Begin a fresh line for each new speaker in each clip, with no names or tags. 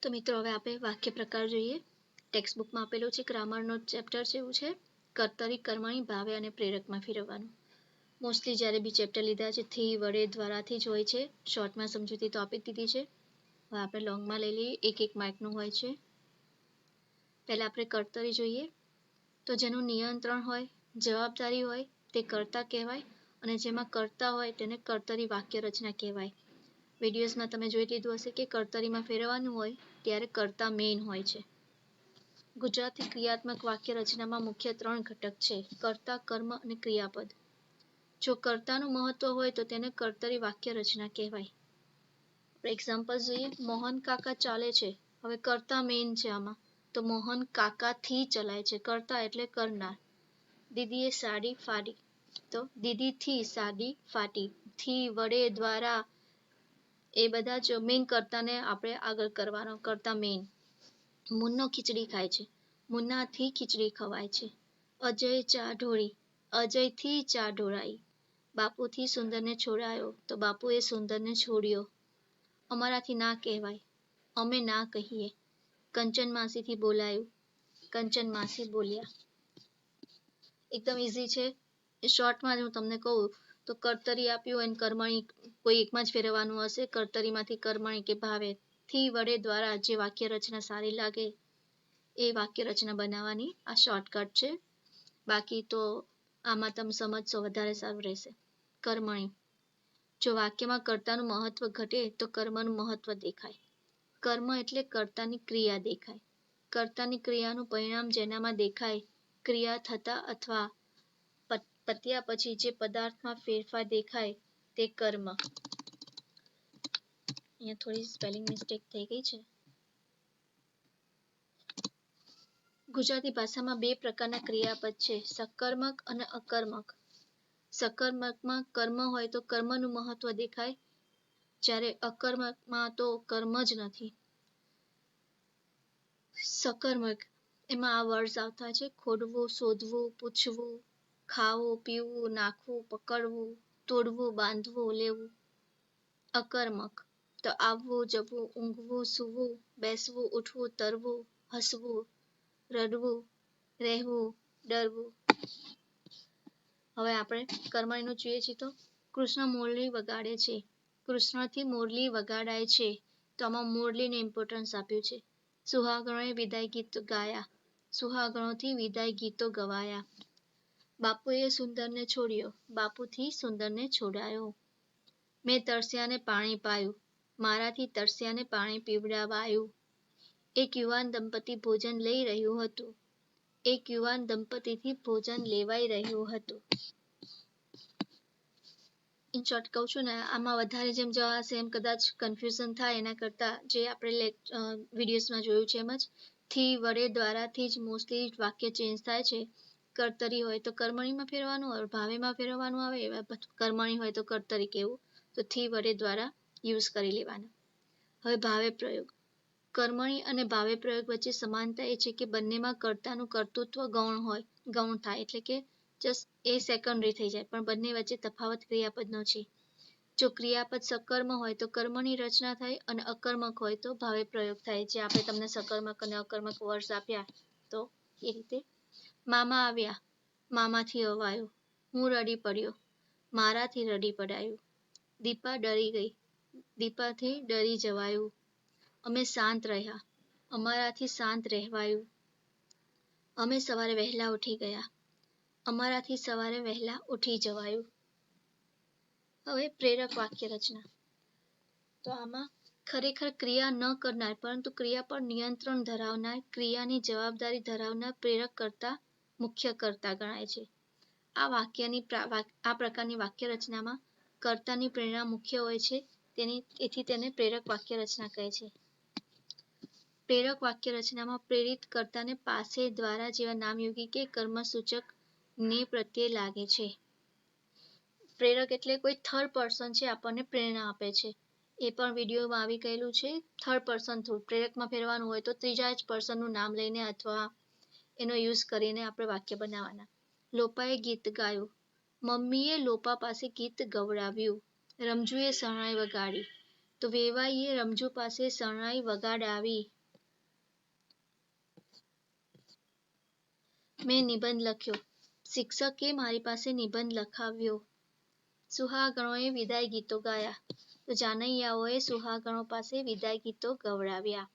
તો મિત્રો હવે આપણે વાક્ય પ્રકાર જોઈએ. ટેક્સ્ટ બુકમાં આપેલું છે ગ્રામરનો ચેપ્ટર છે એવું છે કર્તરી, કર્મણી, ભાવે અને પ્રેરકમાં ફેરવવાનું. મોસ્ટલી જ્યારે બી ચેપ્ટર લીધા છે થી, વડે, દ્વારાથી જ હોય છે. શોર્ટમાં સમજૂતી તો આપી દીધી છે. હવે આપણે લોંગમાં લઈ લઈએ. 1 માર્કનું હોય છે. પહેલા આપણે કર્તરી જોઈએ. તો જેનું નિયંત્રણ હોય, જવાબદારી હોય તે કર્તા કહેવાય અને જેમાં કર્તા હોય તેને કર્તરી વાક્ય રચના કહેવાય. વિડીયોઝમાં તમે જોઈ લીધું હશે કે કર્તરીમાં ફેરવવાનું હોય ત્યારે કર્તા મેઇન હોય છે. ગુજરાતી ક્રિયાત્મક વાક્ય રચનામાં મુખ્ય 3 ઘટક છે: કર્તા, કર્મ અને ક્રિયાપદ. જો કર્તાનું મહત્વ હોય તો તેને કર્તરી વાક્ય રચના કહેવાય. એક્ઝામ્પલ જોઈએ. મોહન કાકા ચાલે છે. હવે કર્તા મેઇન છે આમાં, તો મોહન કાકાથી ચલાય છે. કર્તા એટલે કરનાર. દીદીએ સાડી ફાડી, તો દીદીથી સાડી ફાટી. થી, વડે, દ્વારા એ બધા જ મેઇન કર્તાને આપણે આગળ કરવાનો, કર્તા મેઇન. મુન્નો ખીચડી ખાય છે. મુન્નાથી ખીચડી ખવાય છે. અજય ચા ઢોળી, અજયથી ચા ઢોળાઈ. બાપુથી સુંદરને છોડાયો, તો બાપુએ સુંદરને છોડ્યો. અમારાથી ના કહેવાય, અમે ના કહીએ. કંચન માસીથી બોલાયું, કંચન માસી બોલ્યા. એકદમ ઈઝી છે. શોર્ટમાં હું તમને કહું તો કર્તરી આપ્યું અને કર્મણી કોઈ એકમાં જ ફેરવવાનું હશે. કર્તરીમાંથી કર્મણી કે ભાવે. થી, વડે, દ્વારા જે વાક્ય રચના સારી લાગે એ વાક્ય રચના બનાવવાની. આ શોર્ટકટ છે. બાકી તો આમાં તમે સમજશો વધારે સારું રહેશે. કર્મણી. જો વાક્યમાં કર્તાનું મહત્વ ઘટે તો કર્મનું મહત્વ દેખાય. કર્મ એટલે કર્તાની ક્રિયા દેખાય. કર્તાની ક્રિયાનું પરિણામ જેનામાં દેખાય, ક્રિયા થતા અથવા પત્યા પછી જે પદાર્થમાં ફેરફાર દેખાય તે કર્મ. અહીંયા થોડી સ્પેલિંગ મિસ્ટેક થઈ ગઈ છે. ગુજરાતી ભાષામાં 2 પ્રકારના ક્રિયાપદ છે: સકર્મક અને અકર્મક. સકર્મકમાં કર્મ હોય તો કર્મનું મહત્વ દેખાય, જ્યારે અકર્મકમાં તો કર્મ જ નથી. સકર્મક એમાં આ વર્ડ્સ આવતા છે: ખોદવું, શોધવું, પૂછવું, ખાવું, પીવું, નાખવું, પકડવું, તોડવું, બાંધવું, લેવું. અકર્મક તો આવવું, જવું, ઊંઘવું, સૂવું, બેસવું, ઉઠવું, તરવું, હસવું, રડવું, રહેવું, ડરવું. હવે આપણે કર્મણીનું જોઈએ છીએ. તો કૃષ્ણ મુરલી વગાડે છે. કૃષ્ણથી મુરલી વગાડાય છે, તો આમાં મુરલીને ઇમ્પોર્ટન્સ આપ્યું છે. સુહાગણોએ વિદાય ગીત ગાયા. સુહાગણોથી વિદાય ગીતો ગવાયા. બાપુએ સુંદરને છોડ્યો. બાપુથી સુંદરને છોડાયો. મેં તરસ્યાને પાણી પાયું. મારાથી તરસ્યાને પાણી પીવડાવાયું. એક યુવાન દંપતી ભોજન લઈ રહ્યું હતું. એક યુવાન દંપતીથી ભોજન લેવાઈ રહ્યું હતું. ઇન શોર્ટ કહું છું ને, આમાં વધારે જેમ જવાશે એમ કદાચ કન્ફ્યુઝન થાય. એના કરતાં જે આપણે વિડીયોઝમાં જોયું છે એમ જ થી, વડે, દ્વારાથી જ મોસ્ટલી વાક્ય ચેન્જ થાય છે. કર્તરી હોય તો કર્મણીમાં ફેરવવાનું, હોય ભાવેમાં ફેરવવાનું આવે. કર્મણી હોય તો કર્તરી કેવું, તો થી, વડે, દ્વારા યુઝ કરી લેવાના. હવે ભાવે પ્રયોગ. કર્મણી અને ભાવે પ્રયોગ વચ્ચે સમાનતા એ છે કે બંનેમાં કર્તાનું કર્તૃત્વ ગૌણ થાય, એટલે કે જસ્ટ એ સેકન્ડરી થઈ જાય, પણ બંને વચ્ચે તફાવત ક્રિયાપદનો છે. જો ક્રિયાપદ સકર્મ હોય તો કર્મની રચના થાય અને અકર્મક હોય તો ભાવે પ્રયોગ થાય. જે આપણે તમને સકર્મક અને અકર્મક વર્ડ્સ આપ્યા તો એ રીતે. મામા આવ્યા. મામાથી અવાયો. હું રડી પડ્યો. મારાથી રડી પડાયું. દીપા ડરી ગઈ. દીપાથી ડરી જવાયું. અમે શાંત રહ્યા. અમારાથી શાંત રહેવાયું. અમે સવારે વહેલા ઉઠી ગયા. અમારાથી સવારે વહેલા ઉઠી જવાયું. હવે પ્રેરક વાક્ય રચના. તો આમાં ખરેખર ક્રિયા ન કરનાર પરંતુ ક્રિયા પર નિયંત્રણ ધરાવનાર, ક્રિયાની જવાબદારી ધરાવનાર પ્રેરક કરતા મુખ્ય કર્તા ગણાય છે. આ પ્રકારની વાક્ય રચનામાં કર્તાની પ્રેરણા મુખ્ય હોય છે. તેથી તેને પ્રેરક વાક્ય રચના કહે છે. પ્રેરક વાક્ય રચનામાં પ્રેરિત કર્તાને પાસે, દ્વારા જેવા નામયોગી કે કર્મસૂચક ને પ્રત્યે લાગે છે. પ્રેરક એટલે કોઈ થર્ડ પર્સન છે આપણને પ્રેરણા આપે છે. એ પણ વિડીયોમાં આવી ગયેલું છે. થર્ડ પર્સન થ્રુ પ્રેરકમાં ફેરવાનું હોય તો ત્રીજા જ પર્સનનું નામ લઈને અથવા એનો યુઝ કરીને આપણે વાક્ય બનાવવાના. લોપાએ ગીત ગાયું. મમ્મીએ લોપા પાસે ગીત ગવડાવ્યું. રમજુએ શરણાઈ વગાડી. તો વેવાઈએ રમજુ પાસે શરણાઈ વગાડાવી. મેં નિબંધ લખ્યો. શિક્ષકે મારી પાસે નિબંધ લખાવ્યો. સુહાગણોએ વિદાય ગીતો ગાયા. તો જાનૈયાઓએ સુહાગણો પાસે વિદાય ગીતો ગવડાવ્યા.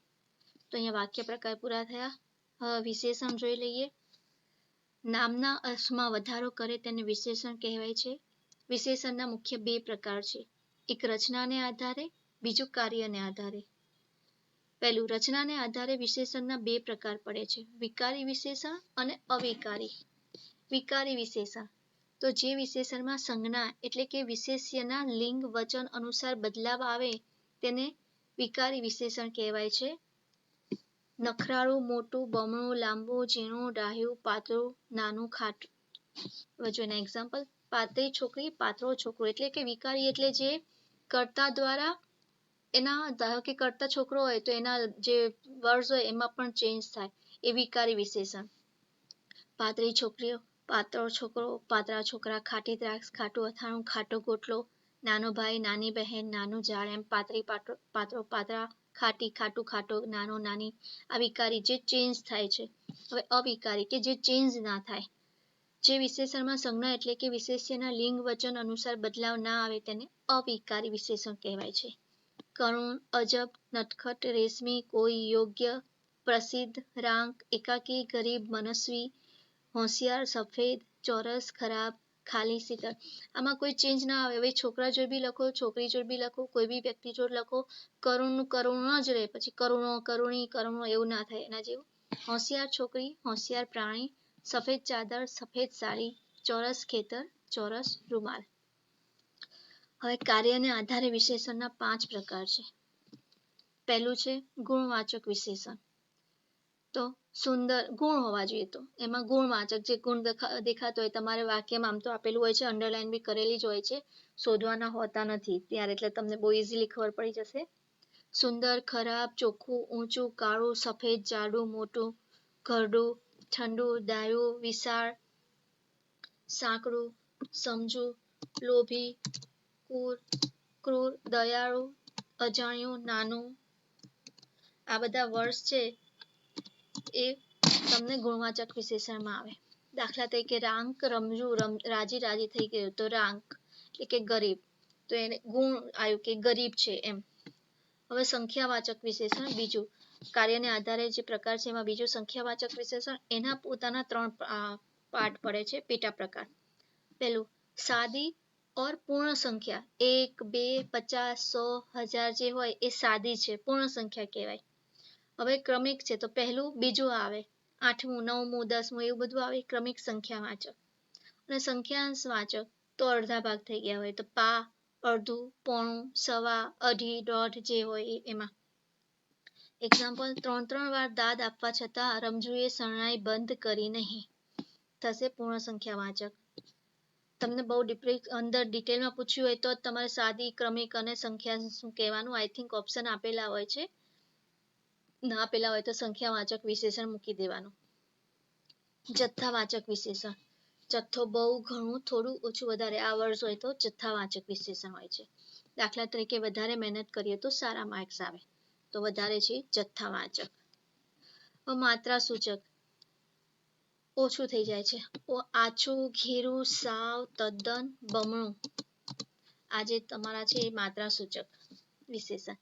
તો અહીંયા વાક્ય પ્રકાર પૂરા થયા. હવે વિશેષણ જોઈ લઈએ. નામના અર્થમાં વધારો કરે તેને વિશેષણ કહેવાય છે. વિશેષણના મુખ્ય બે પ્રકાર છે. એક રચનાને આધારે, બીજું કાર્યને આધારે. પહેલું, રચનાને આધારે વિશેષણના બે પ્રકાર પડે છે. વિકારી વિશેષણ અને અવિકારી. વિકારી વિશેષણ તો જે વિશેષણમાં સંજ્ઞા એટલે કે વિશેષ્યના લિંગ વચન અનુસાર બદલાવ આવે તેને વિકારી વિશેષણ કહેવાય છે. નખરાળું, મોટું, બમણું, લાંબુ, ઝીણું, ડાહ્યું, પાતળું, નાનું, ખાટું. હવે જો એના એક્ઝામ્પલ. પાતળી છોકરી, પાતળો છોકરો. એટલે કે વિકારી એટલે જે કર્તા દ્વારા એના ધારો કે કર્તા છોકરો હોય તો એના જે વર્ડ્સ હોય એમાં પણ ચેન્જ થાય એ વિકારી વિશેષણ. પાતળી છોકરીઓ, પાતળો છોકરો, પાતળા છોકરા, ખાટી દ્રાક્ષ, ખાટું અથાણું, ખાટો ગોટલો, નાનો ભાઈ, નાની બહેન, નાનું ઝાડ, એમ પાતળી પાતળો પાતળા, ખાટી ખાટું ખાટો, નાનો નાની. આ વિકારી જે ચેન્જ થાય છે. હવે અવિકારી કે જે ચેન્જ ના થાય. જે વિશેષણમાં સંજ્ઞા એટલે કે વિશેષ્યના લિંગ વચન અનુસાર બદલાવ ના આવે તેને અવિકારી વિશેષણ કહેવાય છે. કરુણ, અજબ, નટખટ, રેશમી, કોઈ, યોગ્ય, પ્રસિદ્ધ, રાંક, એકાકી, ગરીબ, મનસ્વી, હોશિયાર, સફેદ, ચોરસ, ખરાબ, ખાલી, શીતળ. આમાં કોઈ ચેન્જ ના આવે. હવે છોકરા જોડ બી લખો, છોકરી જોડ બી લખો, કોઈ બી વ્યક્તિ જોડ લખો, કરુણનું કરુણ જ રહે. પછી કરુણો, કરુણી, કરુણો એવું ના થાય એના જેવું. હોશિયાર છોકરી, હોશિયાર પ્રાણી, સફેદ ચાદર, સફેદ સાડી, ચોરસ ખેતર, ચોરસ રૂમાલ. હવે કાર્યને આધારે વિશેષણના 5 પ્રકાર છે. પહેલું છે ગુણવાચક વિશેષણ. તો સુંદર ગુણ હોવા જોઈએ. તો એમાં ગુણવાચક જે ગુણ દેખાતો હોય તમારે વાક્યમાં આમ તો આપેલું હોય છે, અંડરલાઈન બી કરેલી જ હોય છે, શોધવાના હોતા નથી ત્યારે, એટલે તમને બહુ ઇઝીલી ખબર પડી જશે. સુંદર, ખરાબ, ચોખ્ખું, ઊંચું, કાળું, સફેદ, જાડું, મોટું, ઘરડું, ઠંડુ, ડાયું, વિશાળ, સાંકડું, સમજુ, લોભી, ક્રૂર, દયાળુ, અજાણ્યું, નાનું. આ બધા વર્ડ્સ છે એ તમને ગુણવાચક વિશેષણમાં આવે. દાખલા તરીકે રાંક, રમજુ, રાજી રાજી થઈ ગયું તો રાંક એટલે કે ગરીબ. તો એને ગુણ આવ્યું કે ગરીબ છે એમ. હવે સંખ્યાવાચક વિશેષણ બીજું. કાર્યને આધારે જે પ્રકાર છે એમાં બીજું સંખ્યાવાચક વિશેષણ. એના પોતાના 3 પાર્ટ પડે છે, પેટા પ્રકાર. પહેલું, સાદી और પૂર્ણ સંખ્યા. 1, 2, 50, 100, 1000 જે હોય એ સાદી છે, પૂર્ણ સંખ્યા કહેવાય. હવે ક્રમિક છે તો પહેલું બીજું આવે, 8મું 9મું 10મું એવું બધું આવે, ક્રમિક સંખ્યાવાચક. અને સંખ્યાંશ વાચક તો અડધા ભાગ થઈ ગયા હોય તો પા, અડધું, પોણું, સવા, અઢી, દોઢ જે હોય એમાં. એક્ઝામ્પલ, 3 વાર દાદ આપવા છતાં રમજુએ શરણાઈ બંધ કરી નહીં. થશે પૂર્ણ સંખ્યાવાચક. તમને બહુ અંદર ડિટેલમાં પૂછ્યું હોય તો તમારે સાદી, ક્રમિક અને સંખ્યા શું કહેવાનું આઈ થિંક ઓપ્શન આપેલા હોય છે. ના આપેલા હોય તો સંખ્યાવાચક વિશેષણ મૂકી દેવાનું. જથ્થાવાચક વિશેષણ. જથ્થો, બહુ, ઘણું, થોડું, ઓછું, વધારે આ વર્ડ્સ હોય તો જથ્થાવાચક વિશેષણ હોય છે. દાખલા તરીકે વધારે મહેનત કરીએ તો સારા માર્ક્સ આવે, તો વધારે છે જથ્થાવાચક. માત્રા સૂચક. ઓછું થઈ જાય છે. આછું, ઘેરું, સાવ, તદ્દન, બમણું. આ જે તમારા છે એ માત્રા સૂચક વિશેષણ.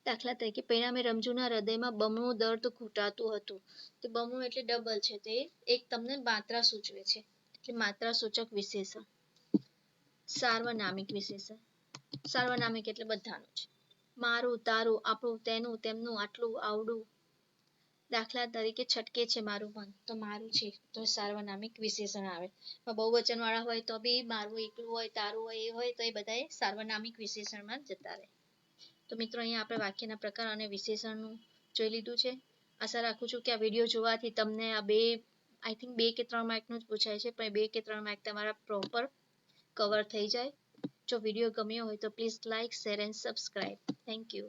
દાખલા તરીકે પરિણામે રમજુના હૃદયમાં બમણું દર્દ ઘૂંટાતું હતું. તો બમણું એટલે ડબલ છે, તે એક તમને માત્રા સૂચવે છે. એટલે માત્રા સૂચક વિશેષણ. સાર્વનામિક વિશેષણ. સાર્વનામિક એટલે બધાનું છે. મારું, તારું, આપણું, તેનું, તેમનું, આટલું, આવડું. દાખલા તરીકે છટકે છે મારું મન, તો મારું છે તો સાર્વનામિક વિશેષણ આવે. બહુવચન વાળા હોય તો બી મારું એકલું હોય, તારું હોય, એ હોય તો એ બધા સાર્વનામિક વિશેષણમાં જતા રહે. તો મિત્રો અહીંયા આપણે વાક્યના પ્રકાર અને વિશેષણનું જોઈ લીધું છે. આશા રાખું છું કે આ વિડીયો જોવાથી તમને આ આઈ થિંક 2 કે 3 માર્કનું જ પૂછાય છે, પણ 2 કે 3 માર્ક તમારા પ્રોપર કવર થઈ જાય. જો વિડીયો ગમ્યો હોય તો please like, share and subscribe. Thank you.